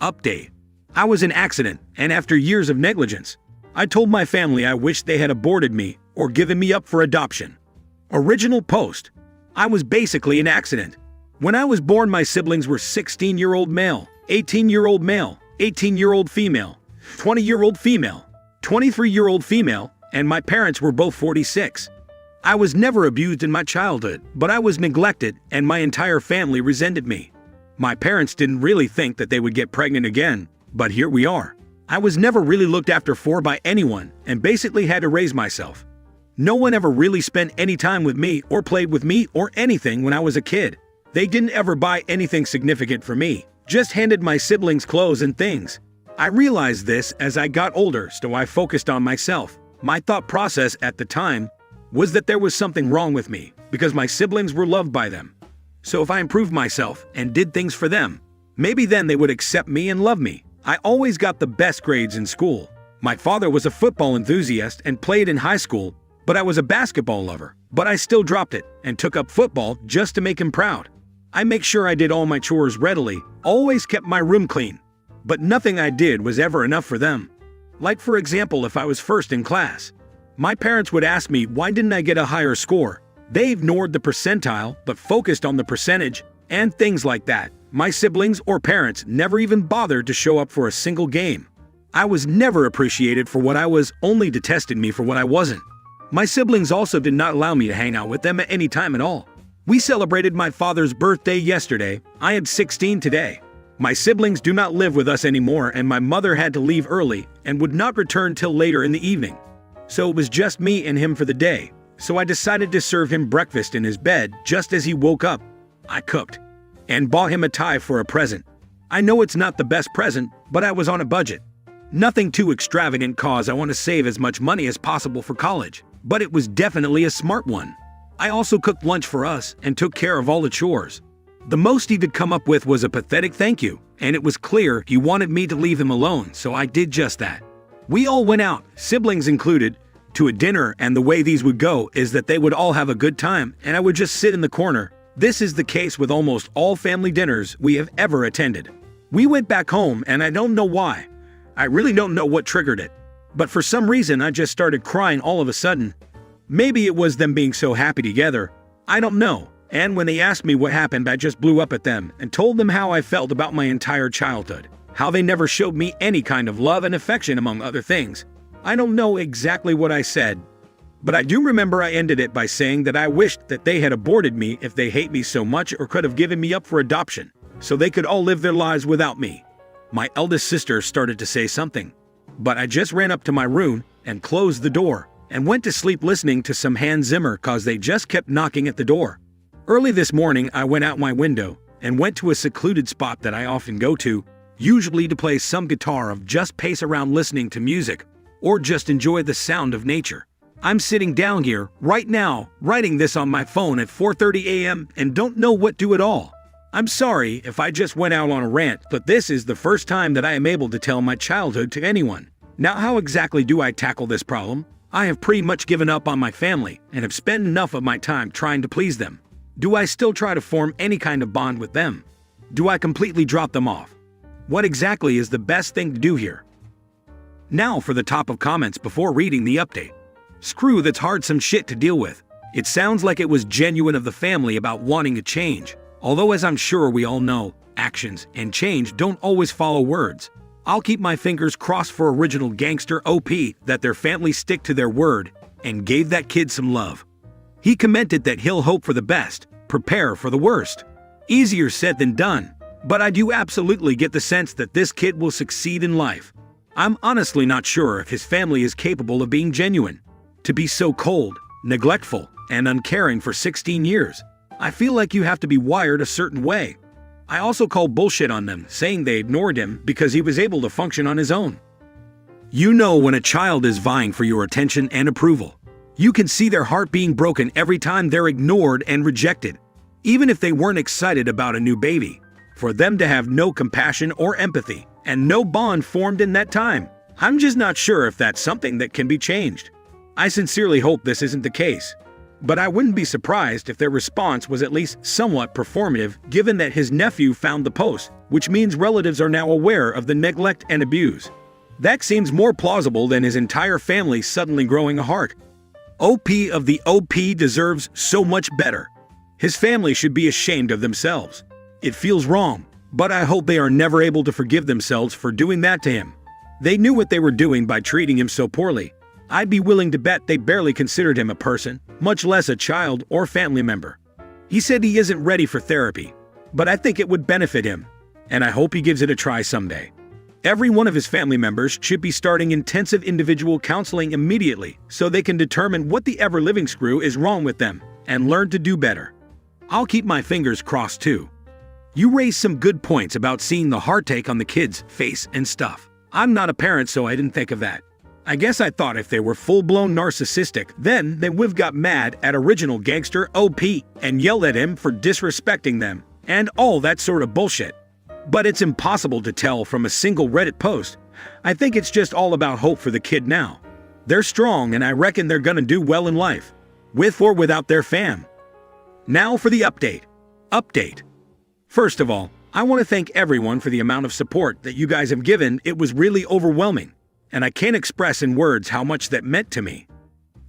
Update. I was in an accident, and after years of negligence, I told my family I wished they had aborted me or given me up for adoption. Original post. I was basically an accident. When I was born, my siblings were 16-year-old male, 18-year-old male, 18-year-old female, 20-year-old female, 23-year-old female, and my parents were both 46. I was never abused in my childhood, but I was neglected and my entire family resented me. My parents didn't really think that they would get pregnant again, but here we are. I was never really looked after for by anyone and basically had to raise myself. No one ever really spent any time with me or played with me or anything when I was a kid. They didn't ever buy anything significant for me, just handed my siblings clothes and things. I realized this as I got older, so I focused on myself. My thought process at the time was that there was something wrong with me because my siblings were loved by them. So if I improved myself and did things for them, maybe then they would accept me and love me. I always got the best grades in school. My father was a football enthusiast and played in high school, but I was a basketball lover. But I still dropped it and took up football just to make him proud. I make sure I did all my chores readily, always kept my room clean. But nothing I did was ever enough for them. Like for example, if I was first in class, my parents would ask me why didn't I get a higher score. They ignored the percentile but focused on the percentage and things like that. My siblings or parents never even bothered to show up for a single game. I was never appreciated for what I was, only detested me for what I wasn't. My siblings also did not allow me to hang out with them at any time at all. We celebrated my father's birthday yesterday. I am 16 today. My siblings do not live with us anymore and my mother had to leave early and would not return till later in the evening. So it was just me and him for the day. So I decided to serve him breakfast in his bed just as he woke up. I cooked and bought him a tie for a present. I know it's not the best present, but I was on a budget. Nothing too extravagant cause I want to save as much money as possible for college, but it was definitely a smart one. I also cooked lunch for us and took care of all the chores. The most he could come up with was a pathetic thank you, and it was clear he wanted me to leave him alone, so I did just that. We all went out, siblings included, to a dinner, and the way these would go is that they would all have a good time and I would just sit in the corner. This is the case with almost all family dinners we have ever attended. We went back home and I don't know why. I really don't know what triggered it. But for some reason I just started crying all of a sudden. Maybe it was them being so happy together. I don't know. And when they asked me what happened, I just blew up at them and told them how I felt about my entire childhood. How they never showed me any kind of love and affection among other things. I don't know exactly what I said. But I do remember I ended it by saying that I wished that they had aborted me if they hate me so much or could have given me up for adoption, so they could all live their lives without me. My eldest sister started to say something, but I just ran up to my room and closed the door and went to sleep listening to some Hans Zimmer cause they just kept knocking at the door. Early this morning I went out my window and went to a secluded spot that I often go to, usually to play some guitar or just pace around listening to music or just enjoy the sound of nature. I'm sitting down here right now, writing this on my phone at 4:30 a.m. and don't know what to do at all. I'm sorry if I just went out on a rant, but this is the first time that I am able to tell my childhood to anyone. Now how exactly do I tackle this problem? I have pretty much given up on my family and have spent enough of my time trying to please them. Do I still try to form any kind of bond with them? Do I completely drop them off? What exactly is the best thing to do here? Now for the top of comments before reading the update. Screw that's hard some shit to deal with. It sounds like it was genuine of the family about wanting to change. Although as I'm sure we all know, actions and change don't always follow words. I'll keep my fingers crossed for original gangster OP that their family stick to their word and gave that kid some love. He commented that he'll hope for the best, prepare for the worst. Easier said than done, but I do absolutely get the sense that this kid will succeed in life. I'm honestly not sure if his family is capable of being genuine. To be so cold, neglectful, and uncaring for 16 years, I feel like you have to be wired a certain way. I also call bullshit on them, saying they ignored him because he was able to function on his own. You know when a child is vying for your attention and approval. You can see their heart being broken every time they're ignored and rejected, even if they weren't excited about a new baby. For them to have no compassion or empathy, and no bond formed in that time, I'm just not sure if that's something that can be changed. I sincerely hope this isn't the case. But I wouldn't be surprised if their response was at least somewhat performative, given that his nephew found the post, which means relatives are now aware of the neglect and abuse. That seems more plausible than his entire family suddenly growing a heart. OP of the OP deserves so much better. His family should be ashamed of themselves. It feels wrong, but I hope they are never able to forgive themselves for doing that to him. They knew what they were doing by treating him so poorly. I'd be willing to bet they barely considered him a person, much less a child or family member. He said he isn't ready for therapy, but I think it would benefit him, and I hope he gives it a try someday. Every one of his family members should be starting intensive individual counseling immediately so they can determine what the ever-living screw is wrong with them and learn to do better. I'll keep my fingers crossed too. You raised some good points about seeing the heartache on the kid's face and stuff. I'm not a parent, so I didn't think of that. I guess I thought if they were full-blown narcissistic, then they would've got mad at original gangster OP and yelled at him for disrespecting them and all that sort of bullshit. But it's impossible to tell from a single Reddit post. I think it's just all about hope for the kid now. They're strong and I reckon they're gonna do well in life, with or without their fam. Now for the update. First of all, I want to thank everyone for the amount of support that you guys have given. It was really overwhelming, and I can't express in words how much that meant to me.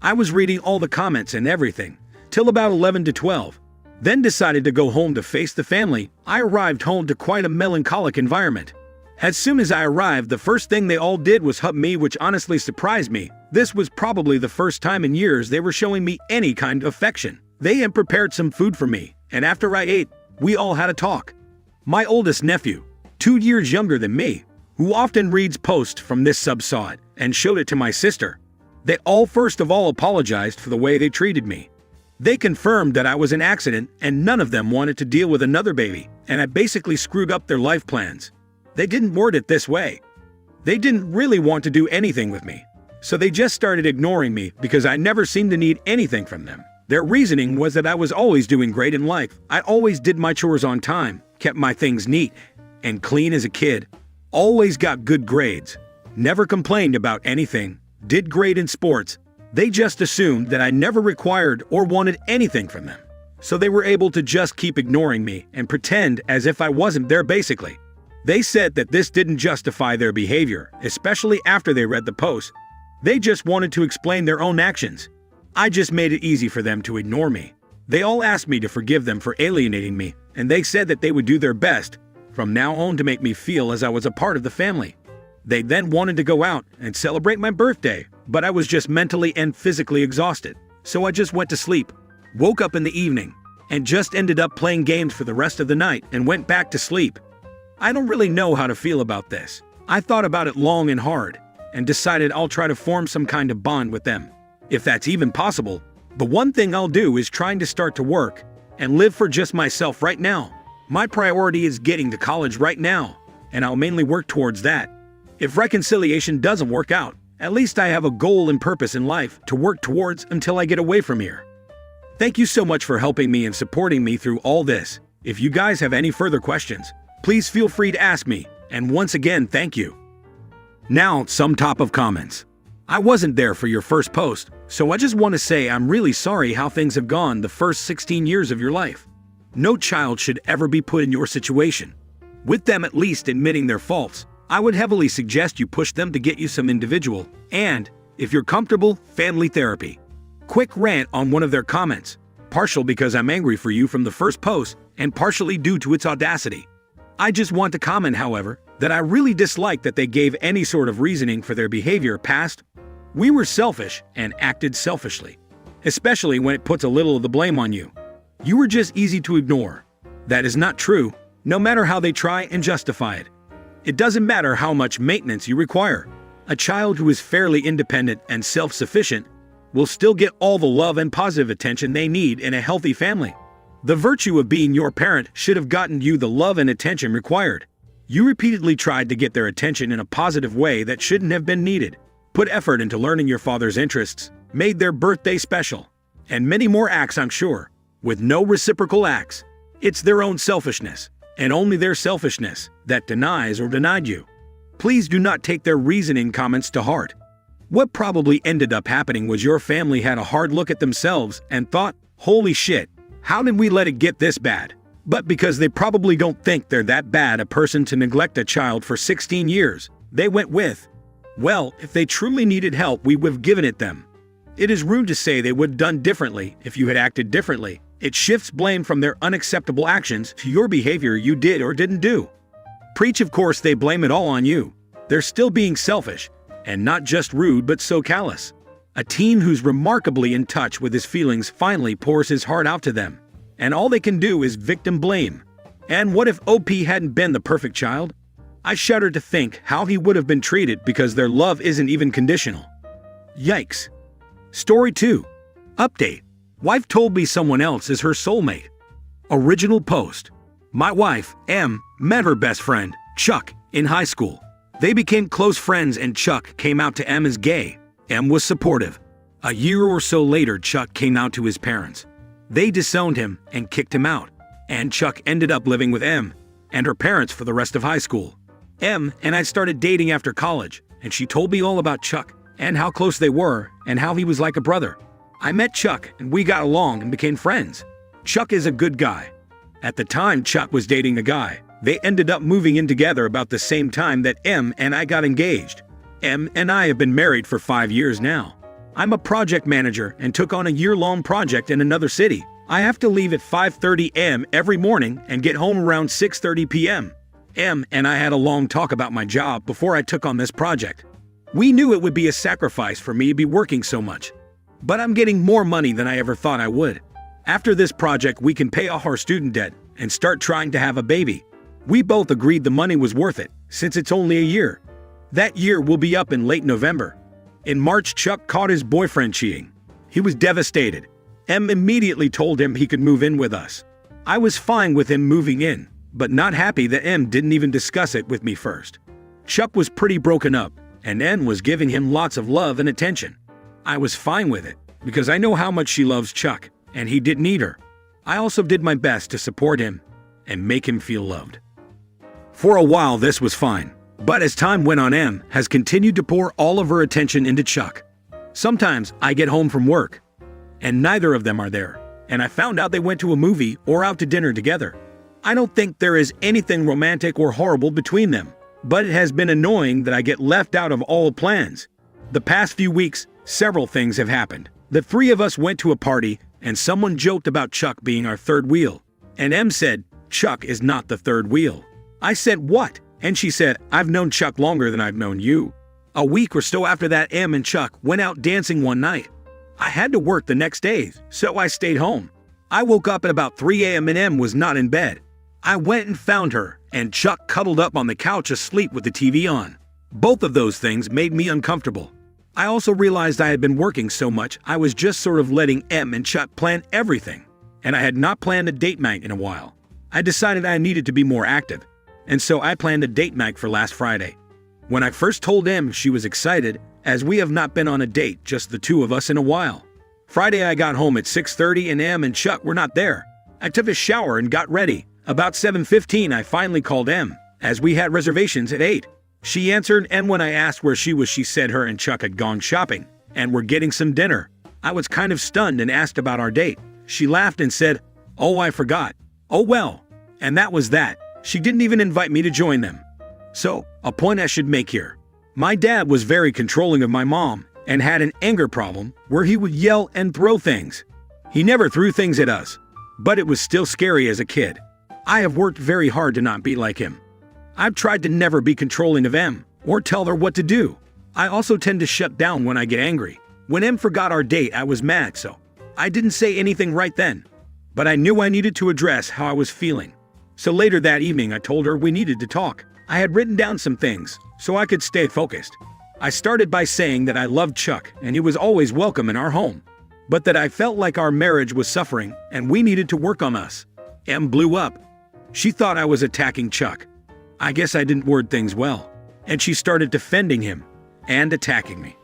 I was reading all the comments and everything, till about 11 to 12, then decided to go home to face the family. I arrived home to quite a melancholic environment. As soon as I arrived, the first thing they all did was hug me, which honestly surprised me. This was probably the first time in years they were showing me any kind of affection. They had prepared some food for me, and after I ate, we all had a talk. My oldest nephew, 2 years younger than me, who often reads posts from this sub, saw it and showed it to my sister. They all first of all apologized for the way they treated me. They confirmed that I was an accident and none of them wanted to deal with another baby, and I basically screwed up their life plans. They didn't word it this way. They didn't really want to do anything with me, so they just started ignoring me because I never seemed to need anything from them. Their reasoning was that I was always doing great in life. I always did my chores on time, kept my things neat and clean as a kid, always got good grades, never complained about anything, did great in sports. They just assumed that I never required or wanted anything from them. So they were able to just keep ignoring me and pretend as if I wasn't there basically. They said that this didn't justify their behavior, especially after they read the post. They just wanted to explain their own actions. I just made it easy for them to ignore me. They all asked me to forgive them for alienating me, and they said that they would do their best from now on to make me feel as I was a part of the family. They then wanted to go out and celebrate my birthday, but I was just mentally and physically exhausted, so I just went to sleep, woke up in the evening, and just ended up playing games for the rest of the night and went back to sleep. I don't really know how to feel about this. I thought about it long and hard, and decided I'll try to form some kind of bond with them. If that's even possible, the one thing I'll do is trying to start to work and live for just myself right now. My priority is getting to college right now, and I'll mainly work towards that. If reconciliation doesn't work out, at least I have a goal and purpose in life to work towards until I get away from here. Thank you so much for helping me and supporting me through all this. If you guys have any further questions, please feel free to ask me, and once again, thank you. Now, some top of comments. I wasn't there for your first post, so I just want to say I'm really sorry how things have gone the first 16 years of your life. No child should ever be put in your situation. With them at least admitting their faults, I would heavily suggest you push them to get you some individual and, if you're comfortable, family therapy. Quick rant on one of their comments, partial because I'm angry for you from the first post and partially due to its audacity. I just want to comment, however, that I really dislike that they gave any sort of reasoning for their behavior past. We were selfish and acted selfishly, especially when it puts a little of the blame on you. You were just easy to ignore. That is not true, no matter how they try and justify it. It doesn't matter how much maintenance you require. A child who is fairly independent and self-sufficient will still get all the love and positive attention they need in a healthy family. The virtue of being your parent should have gotten you the love and attention required. You repeatedly tried to get their attention in a positive way that shouldn't have been needed. Put effort into learning your father's interests, made their birthday special, and many more acts, I'm sure, with no reciprocal acts. It's their own selfishness, and only their selfishness, that denies or denied you. Please do not take their reasoning comments to heart. What probably ended up happening was your family had a hard look at themselves and thought, holy shit, how did we let it get this bad? But because they probably don't think they're that bad a person to neglect a child for 16 years, they went with, well, if they truly needed help, we would have given it them. It is rude to say they would have done differently if you had acted differently. It shifts blame from their unacceptable actions to your behavior you did or didn't do. Preach, of course, they blame it all on you. They're still being selfish, and not just rude but so callous. A teen who's remarkably in touch with his feelings finally pours his heart out to them, and all they can do is victim blame. And what if OP hadn't been the perfect child? I shudder to think how he would have been treated because their love isn't even conditional. Yikes. Story 2. Update. Wife told me someone else is her soulmate. Original post. My wife, M, met her best friend, Chuck, in high school. They became close friends and Chuck came out to M as gay. M was supportive. A year or so later, Chuck came out to his parents. They disowned him and kicked him out, and Chuck ended up living with M and her parents for the rest of high school. M and I started dating after college, and she told me all about Chuck and how close they were and how he was like a brother. I met Chuck and we got along and became friends. Chuck is a good guy. At the time Chuck was dating a guy, they ended up moving in together about the same time that M and I got engaged. M and I have been married for 5 years now. I'm a project manager and took on a year-long project in another city. I have to leave at 5:30 a.m. every morning and get home around 6:30 p.m. M and I had a long talk about my job before I took on this project. We knew it would be a sacrifice for me to be working so much, but I'm getting more money than I ever thought I would. After this project, we can pay off our student debt and start trying to have a baby. We both agreed the money was worth it, since it's only a year. That year will be up in late November. In March, Chuck caught his boyfriend cheating. He was devastated. M immediately told him he could move in with us. I was fine with him moving in, but not happy that M didn't even discuss it with me first. Chuck was pretty broken up, and M was giving him lots of love and attention. I was fine with it, because I know how much she loves Chuck, and he didn't need her. I also did my best to support him and make him feel loved. For a while this was fine, but as time went on, M has continued to pour all of her attention into Chuck. Sometimes I get home from work, and neither of them are there, and I found out they went to a movie or out to dinner together. I don't think there is anything romantic or horrible between them, but it has been annoying that I get left out of all plans. The past few weeks, several things have happened. The three of us went to a party, and someone joked about Chuck being our third wheel, and M said, Chuck is not the third wheel. I said, what? And she said, I've known Chuck longer than I've known you. A week or so after that, M and Chuck went out dancing one night. I had to work the next day, so I stayed home. I woke up at about 3 a.m. and M was not in bed. I went and found her, and Chuck cuddled up on the couch asleep with the TV on. Both of those things made me uncomfortable. I also realized I had been working so much I was just sort of letting M and Chuck plan everything, and I had not planned a date night in a while. I decided I needed to be more active, and so I planned a date night for last Friday. When I first told M, she was excited, as we have not been on a date, just the two of us, in a while. Friday I got home at 6:30 and M and Chuck were not there. I took a shower and got ready. About 7:15 I finally called M, as we had reservations at 8. She answered, and when I asked where she was, she said her and Chuck had gone shopping and were getting some dinner. I was kind of stunned and asked about our date. She laughed and said, oh, I forgot. Oh well. And that was that. She didn't even invite me to join them. So, a point I should make here. My dad was very controlling of my mom and had an anger problem where he would yell and throw things. He never threw things at us, but it was still scary as a kid. I have worked very hard to not be like him. I've tried to never be controlling of M or tell her what to do. I also tend to shut down when I get angry. When M forgot our date, I was mad, so I didn't say anything right then. But I knew I needed to address how I was feeling. So later that evening, I told her we needed to talk. I had written down some things so I could stay focused. I started by saying that I loved Chuck and he was always welcome in our home, but that I felt like our marriage was suffering and we needed to work on us. M blew up. She thought I was attacking Chuck. I guess I didn't word things well, and she started defending him and attacking me.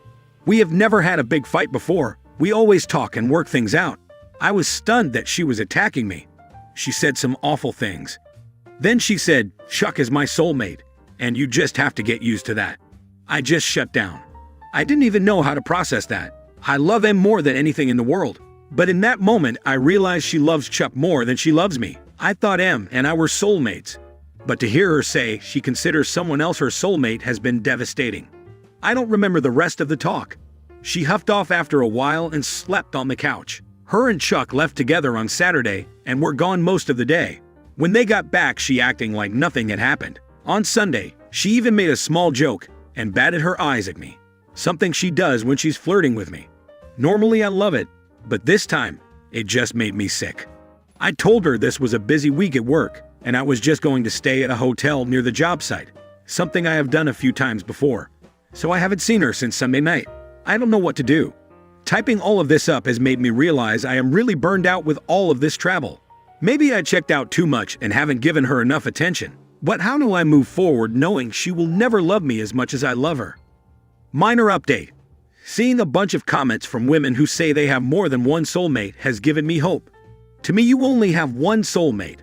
We have never had a big fight before. We always talk and work things out. I was stunned that she was attacking me. She said some awful things. Then she said, Chuck is my soulmate, and you just have to get used to that. I just shut down. I didn't even know how to process that. I love Em more than anything in the world. But in that moment, I realized she loves Chuck more than she loves me. I thought Em and I were soulmates. But to hear her say she considers someone else her soulmate has been devastating. I don't remember the rest of the talk. She huffed off after a while and slept on the couch. Her and Chuck left together on Saturday and were gone most of the day. When they got back, she acting like nothing had happened. On Sunday, she even made a small joke and batted her eyes at me. Something she does when she's flirting with me. Normally I love it, but this time, it just made me sick. I told her this was a busy week at work, and I was just going to stay at a hotel near the job site, something I have done a few times before. So I haven't seen her since Sunday night. I don't know what to do. Typing all of this up has made me realize I am really burned out with all of this travel. Maybe I checked out too much and haven't given her enough attention. But how do I move forward knowing she will never love me as much as I love her? Minor update. Seeing a bunch of comments from women who say they have more than one soulmate has given me hope. To me, you only have one soulmate.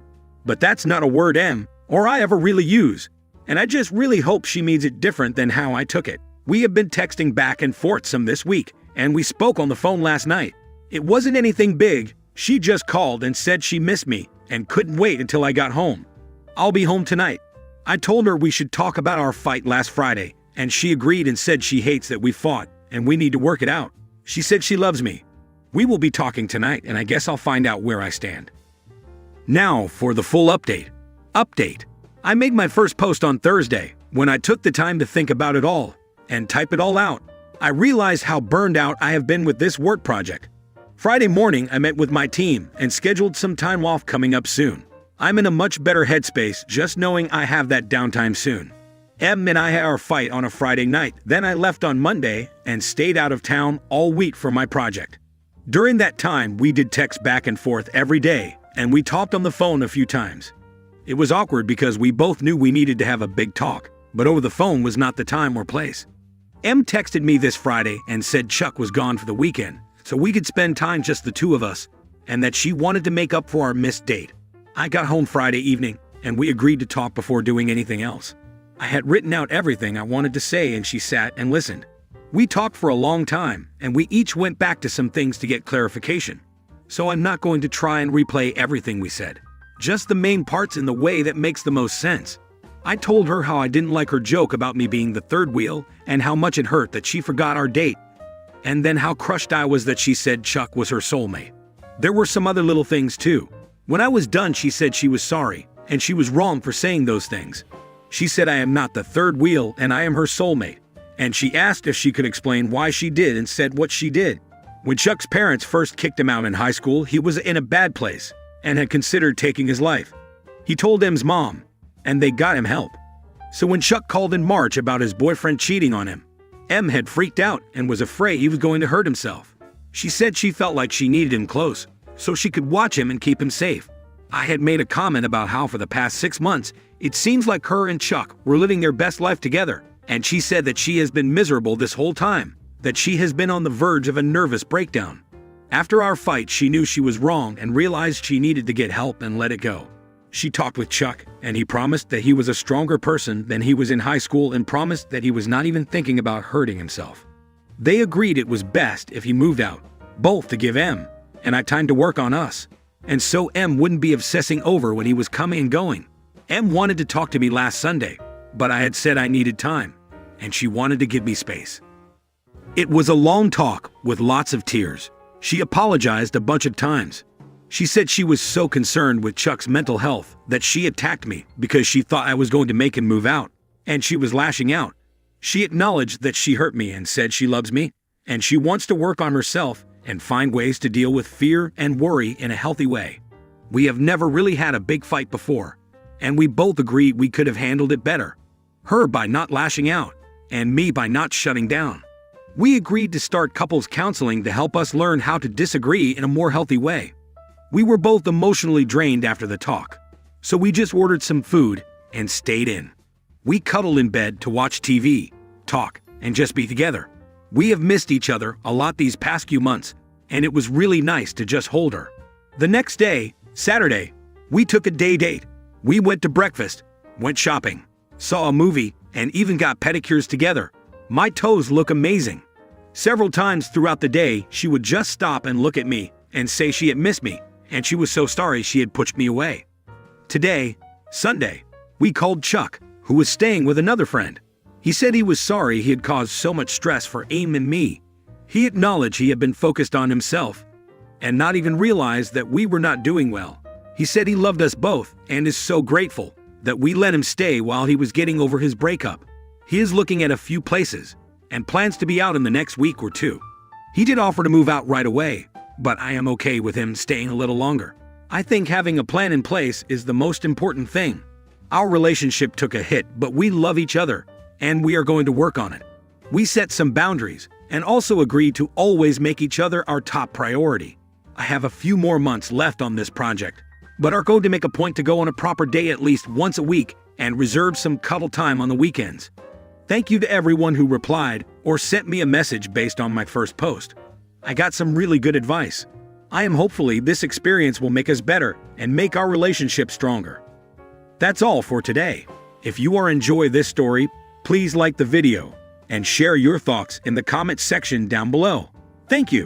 But that's not a word Em or I ever really use. And I just really hope she means it different than how I took it. We have been texting back and forth some this week, and we spoke on the phone last night. It wasn't anything big. She just called and said she missed me and couldn't wait until I got home. I'll be home tonight. I told her we should talk about our fight last Friday, and she agreed and said she hates that we fought, and we need to work it out. She said she loves me. We will be talking tonight, and I guess I'll find out where I stand. Now for the full update. I made my first post on Thursday when I took the time to think about it all and type it all out. I realized how burned out I have been with this work project. Friday morning, I met with my team and scheduled some time off coming up soon. I'm in a much better headspace just knowing I have that downtime soon. Em and I had our fight on a Friday night. Then I left on Monday and stayed out of town all week for my project. During that time, we did text back and forth every day, and we talked on the phone a few times. It was awkward because we both knew we needed to have a big talk, but over the phone was not the time or place. Em texted me this Friday and said Chuck was gone for the weekend, so we could spend time just the two of us, and that she wanted to make up for our missed date. I got home Friday evening, and we agreed to talk before doing anything else. I had written out everything I wanted to say, and she sat and listened. We talked for a long time, and we each went back to some things to get clarification. So I'm not going to try and replay everything we said, just the main parts in the way that makes the most sense. I told her how I didn't like her joke about me being the third wheel and how much it hurt that she forgot our date, and then how crushed I was that she said Chuck was her soulmate. There were some other little things too. When I was done, she said she was sorry, and she was wrong for saying those things. She said I am not the third wheel and I am her soulmate, and she asked if she could explain why she did and said what she did. When Chuck's parents first kicked him out in high school, he was in a bad place and had considered taking his life. He told Em's mom, and they got him help. So when Chuck called in March about his boyfriend cheating on him, Em had freaked out and was afraid he was going to hurt himself. She said she felt like she needed him close, so she could watch him and keep him safe. I had made a comment about how for the past 6 months, it seems like her and Chuck were living their best life together, and she said that she has been miserable this whole time, that she has been on the verge of a nervous breakdown. After our fight, she knew she was wrong and realized she needed to get help and let it go. She talked with Chuck, and he promised that he was a stronger person than he was in high school and promised that he was not even thinking about hurting himself. They agreed it was best if he moved out, both to give Em and I time to work on us, and so Em wouldn't be obsessing over when he was coming and going. Em wanted to talk to me last Sunday, but I had said I needed time, and she wanted to give me space. It was a long talk with lots of tears. She apologized a bunch of times. She said she was so concerned with Chuck's mental health that she attacked me because she thought I was going to make him move out, and she was lashing out. She acknowledged that she hurt me and said she loves me, and she wants to work on herself and find ways to deal with fear and worry in a healthy way. We have never really had a big fight before, and we both agreed we could have handled it better. Her by not lashing out, and me by not shutting down. We agreed to start couples counseling to help us learn how to disagree in a more healthy way. We were both emotionally drained after the talk, so we just ordered some food and stayed in. We cuddled in bed to watch TV, talk, and just be together. We have missed each other a lot these past few months, and it was really nice to just hold her. The next day, Saturday, we took a day date. We went to breakfast, went shopping, saw a movie, and even got pedicures together. My toes look amazing. Several times throughout the day, she would just stop and look at me and say she had missed me, and she was so sorry she had pushed me away. Today, Sunday, we called Chuck, who was staying with another friend. He said he was sorry he had caused so much stress for Aim and me. He acknowledged he had been focused on himself and not even realized that we were not doing well. He said he loved us both and is so grateful that we let him stay while he was getting over his breakup. He is looking at a few places and plans to be out in the next week or two. He did offer to move out right away, but I am okay with him staying a little longer. I think having a plan in place is the most important thing. Our relationship took a hit, but we love each other, and we are going to work on it. We set some boundaries and also agreed to always make each other our top priority. I have a few more months left on this project, but are going to make a point to go on a proper day at least once a week and reserve some cuddle time on the weekends. Thank you to everyone who replied or sent me a message based on my first post. I got some really good advice. I am hopefully this experience will make us better and make our relationship stronger. That's all for today. If you are enjoying this story, please like the video and share your thoughts in the comment section down below. Thank you.